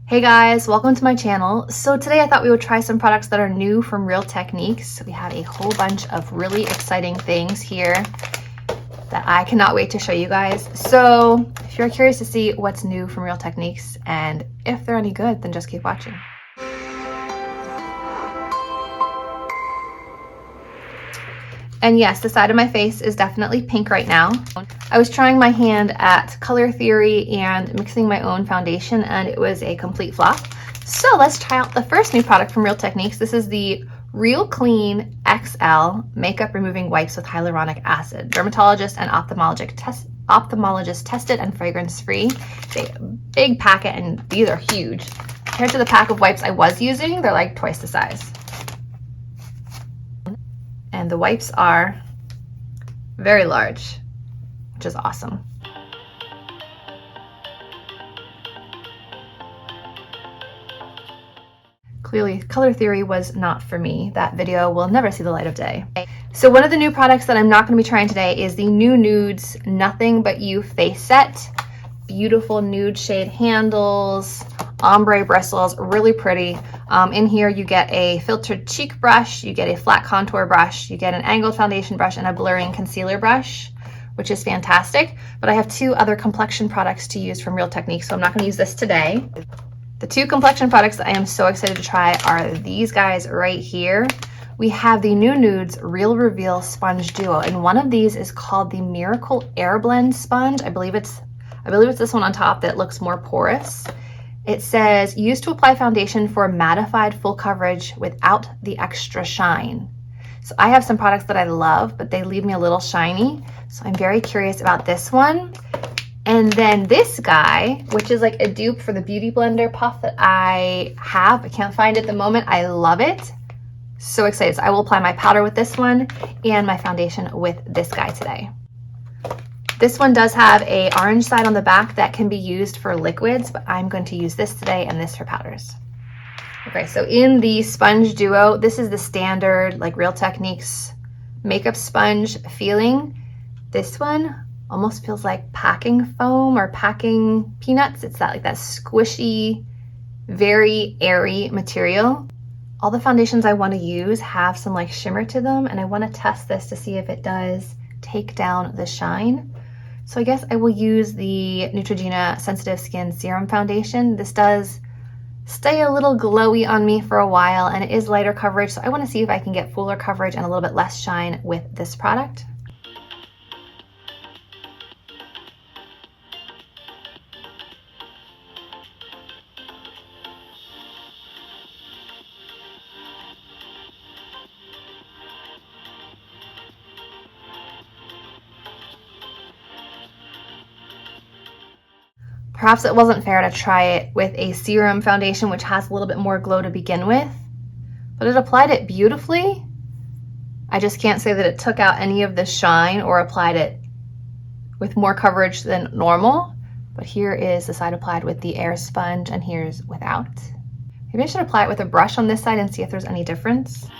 Hey guys, welcome to my channel. So today I thought we would try some products that are new from Real Techniques. We have a whole bunch of really exciting things here that I cannot wait to show you guys. So if you're curious to see what's new from Real Techniques and if they're any good, then just keep watching. And yes, the side of my face is definitely pink right now. I was trying my hand at color theory and mixing my own foundation, and it was a complete flop. So let's try out the first new product from Real Techniques. This is the Real Clean XL Makeup Removing Wipes with Hyaluronic Acid. Dermatologist and ophthalmologist tested and fragrance free. It's a big packet, and these are huge. Compared to the pack of wipes I was using, they're like twice the size. And the wipes are very large, which is awesome. Clearly, color theory was not for me. That video will never see the light of day. So one of the new products that I'm not going to be trying today is the new Nudes Nothing But You face set. Beautiful nude shade handles, ombre bristles, really pretty. In here you get a filtered cheek brush, you get a flat contour brush, you get an angled foundation brush, and a blurring concealer brush, which is fantastic. But I have two other complexion products to use from Real Techniques, so I'm not going to use this today. The two complexion products that I am so excited to try are these guys right here. We have the new Nudes Real Reveal Sponge Duo, and one of these is called the Miracle Air Blend Sponge. I believe it's this one on top that looks more porous. It says, used to apply foundation for mattified full coverage without the extra shine. So I have some products that I love, but they leave me a little shiny. So I'm very curious about this one. And then this guy, which is like a dupe for the Beauty Blender puff that I have. I can't find it at the moment. I love it. So excited. So I will apply my powder with this one and my foundation with this guy today. This one does have a orange side on the back that can be used for liquids, but I'm going to use this today and this for powders. Okay, so in the Sponge Duo, this is the standard, like Real Techniques makeup sponge feeling. This one almost feels like packing foam or packing peanuts. It's that squishy, very airy material. All the foundations I want to use have some like shimmer to them, and I want to test this to see if it does take down the shine. So I guess I will use the Neutrogena Sensitive Skin Serum Foundation. This does stay a little glowy on me for a while, and it is lighter coverage, so I want to see if I can get fuller coverage and a little bit less shine with this product. Perhaps it wasn't fair to try it with a serum foundation, which has a little bit more glow to begin with, but it applied it beautifully. I just can't say that it took out any of the shine or applied it with more coverage than normal. But here is the side applied with the air sponge, and here's without. Maybe I should apply it with a brush on this side and see if there's any difference.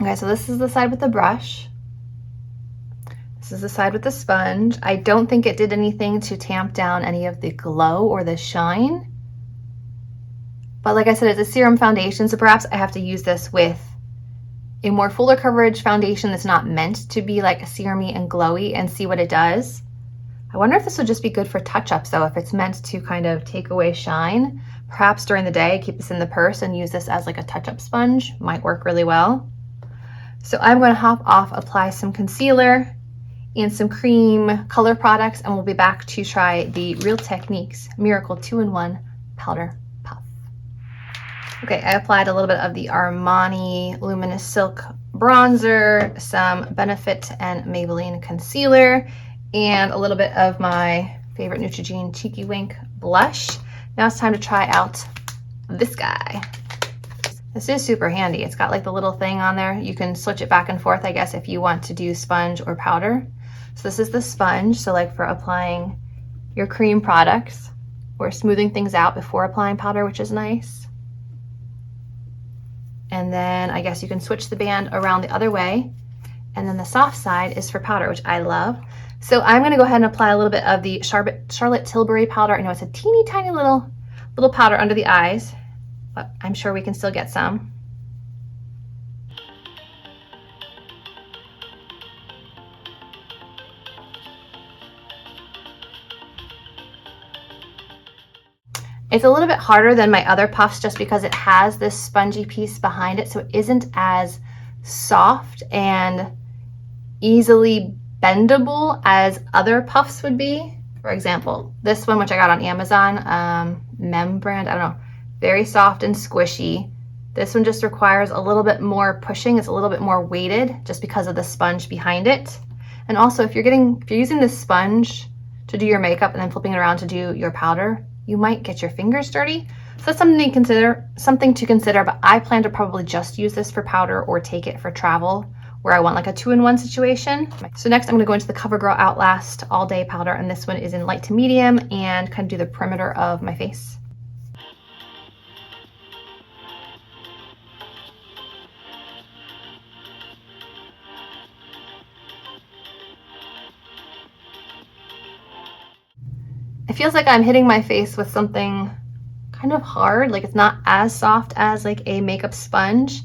Okay, so this is the side with the brush. This is the side with the sponge. I don't think it did anything to tamp down any of the glow or the shine. But like I said, it's a serum foundation, so perhaps I have to use this with a more fuller coverage foundation that's not meant to be like serumy and glowy and see what it does. I wonder if this would just be good for touch-ups though, if it's meant to kind of take away shine. Perhaps during the day, keep this in the purse and use this as like a touch-up sponge. Might work really well. So I'm going to hop off, apply some concealer and some cream color products, and we'll be back to try the Real Techniques Miracle 2-in-1 Powder Puff. Okay, I applied a little bit of the Armani Luminous Silk Bronzer, some Benefit and Maybelline Concealer, and a little bit of my favorite Neutrogena Cheeky Wink Blush. Now it's time to try out this guy. This is super handy. It's got like the little thing on there. You can switch it back and forth, I guess, if you want to do sponge or powder. So this is the sponge. So like for applying your cream products or smoothing things out before applying powder, which is nice. And then I guess you can switch the band around the other way. And then the soft side is for powder, which I love. So I'm gonna go ahead and apply a little bit of the Charlotte Tilbury powder. I know it's a teeny tiny little powder under the eyes, but I'm sure we can still get some. It's a little bit harder than my other puffs just because it has this spongy piece behind it, so it isn't as soft and easily bendable as other puffs would be. For example, this one, which I got on Amazon, Mem brand, I don't know, very soft and squishy. This one just requires a little bit more pushing. It's a little bit more weighted just because of the sponge behind it. And also, if you're using this sponge to do your makeup and then flipping it around to do your powder, you might get your fingers dirty. So that's something to consider, but I plan to probably just use this for powder or take it for travel where I want like a 2-in-1 situation. So next I'm gonna go into the CoverGirl Outlast All Day Powder, and this one is in light to medium and kind of do the perimeter of my face. It feels like I'm hitting my face with something kind of hard, like it's not as soft as like a makeup sponge.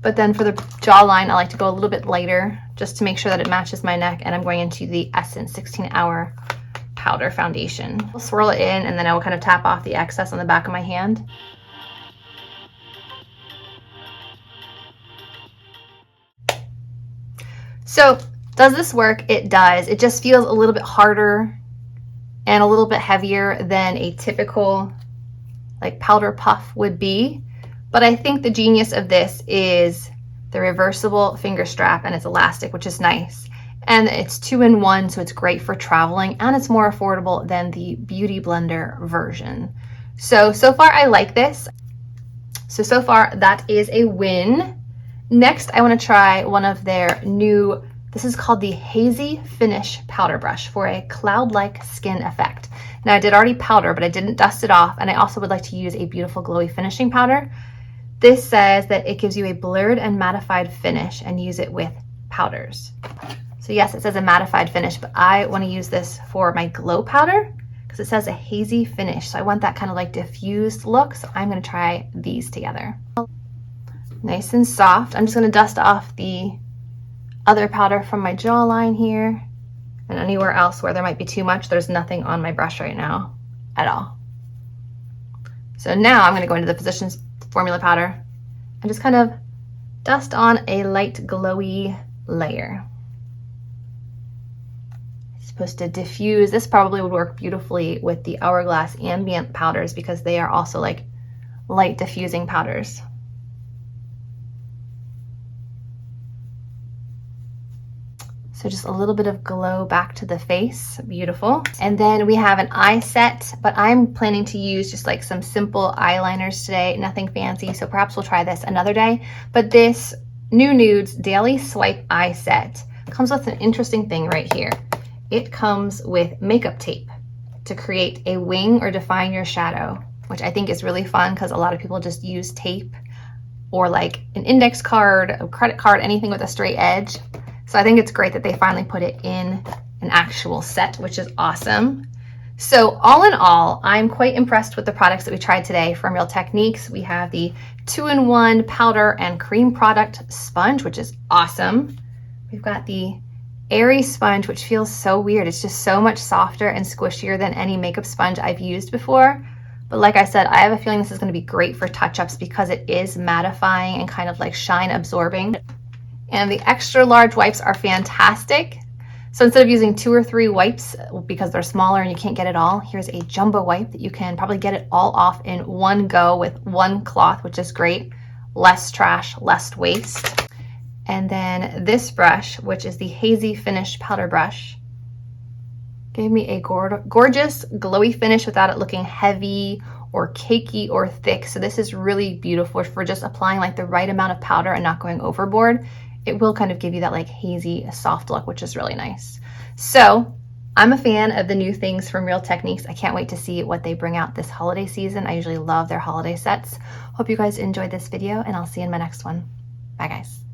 But then for the jawline, I like to go a little bit lighter just to make sure that it matches my neck. And I'm going into the Essence 16-Hour Powder Foundation. I'll swirl it in and then I will kind of tap off the excess on the back of my hand. So does this work? It does. It just feels a little bit harder and a little bit heavier than a typical like powder puff would be. But I think the genius of this is the reversible finger strap, and it's elastic, which is nice. And it's 2-in-1, so it's great for traveling, and it's more affordable than the Beauty Blender version. So far I like this. So far that is a win. Next, I want to try one of their new, this is called the Hazy Finish Powder Brush for a cloud-like skin effect. Now I did already powder, but I didn't dust it off, and I also would like to use a beautiful glowy finishing powder. This says that it gives you a blurred and mattified finish and use it with powders. So yes, it says a mattified finish, but I want to use this for my glow powder because it says a hazy finish. So I want that kind of like diffused look. So I'm going to try these together. Nice and soft. I'm just going to dust off the other powder from my jawline here and anywhere else where there might be too much. There's nothing on my brush right now at all. So now I'm going to go into the Physicians Formula powder and just kind of dust on a light glowy layer. It's supposed to diffuse. This probably would work beautifully with the Hourglass Ambient powders because they are also like light diffusing powders. So just a little bit of glow back to the face, beautiful. And then we have an eye set, but I'm planning to use just like some simple eyeliners today, nothing fancy. So perhaps we'll try this another day. But this new Nudes Daily Swipe Eye Set comes with an interesting thing right here. It comes with makeup tape to create a wing or define your shadow, which I think is really fun because a lot of people just use tape or like an index card, a credit card, anything with a straight edge. So I think it's great that they finally put it in an actual set, which is awesome. So all in all, I'm quite impressed with the products that we tried today from Real Techniques. We have the 2-in-1 powder and cream product sponge, which is awesome. We've got the airy sponge, which feels so weird. It's just so much softer and squishier than any makeup sponge I've used before. But like I said, I have a feeling this is going to be great for touch-ups because it is mattifying and kind of like shine absorbing. And the extra large wipes are fantastic. So instead of using 2 or 3 wipes because they're smaller and you can't get it all, here's a jumbo wipe that you can probably get it all off in one go with one cloth, which is great. Less trash, less waste. And then this brush, which is the Hazy Finish Powder Brush, gave me a gorgeous glowy finish without it looking heavy or cakey or thick. So this is really beautiful for just applying like the right amount of powder and not going overboard. It will kind of give you that like hazy, soft look, which is really nice. So I'm a fan of the new things from Real Techniques. I can't wait to see what they bring out this holiday season. I usually love their holiday sets. Hope you guys enjoyed this video, and I'll see you in my next one. Bye guys.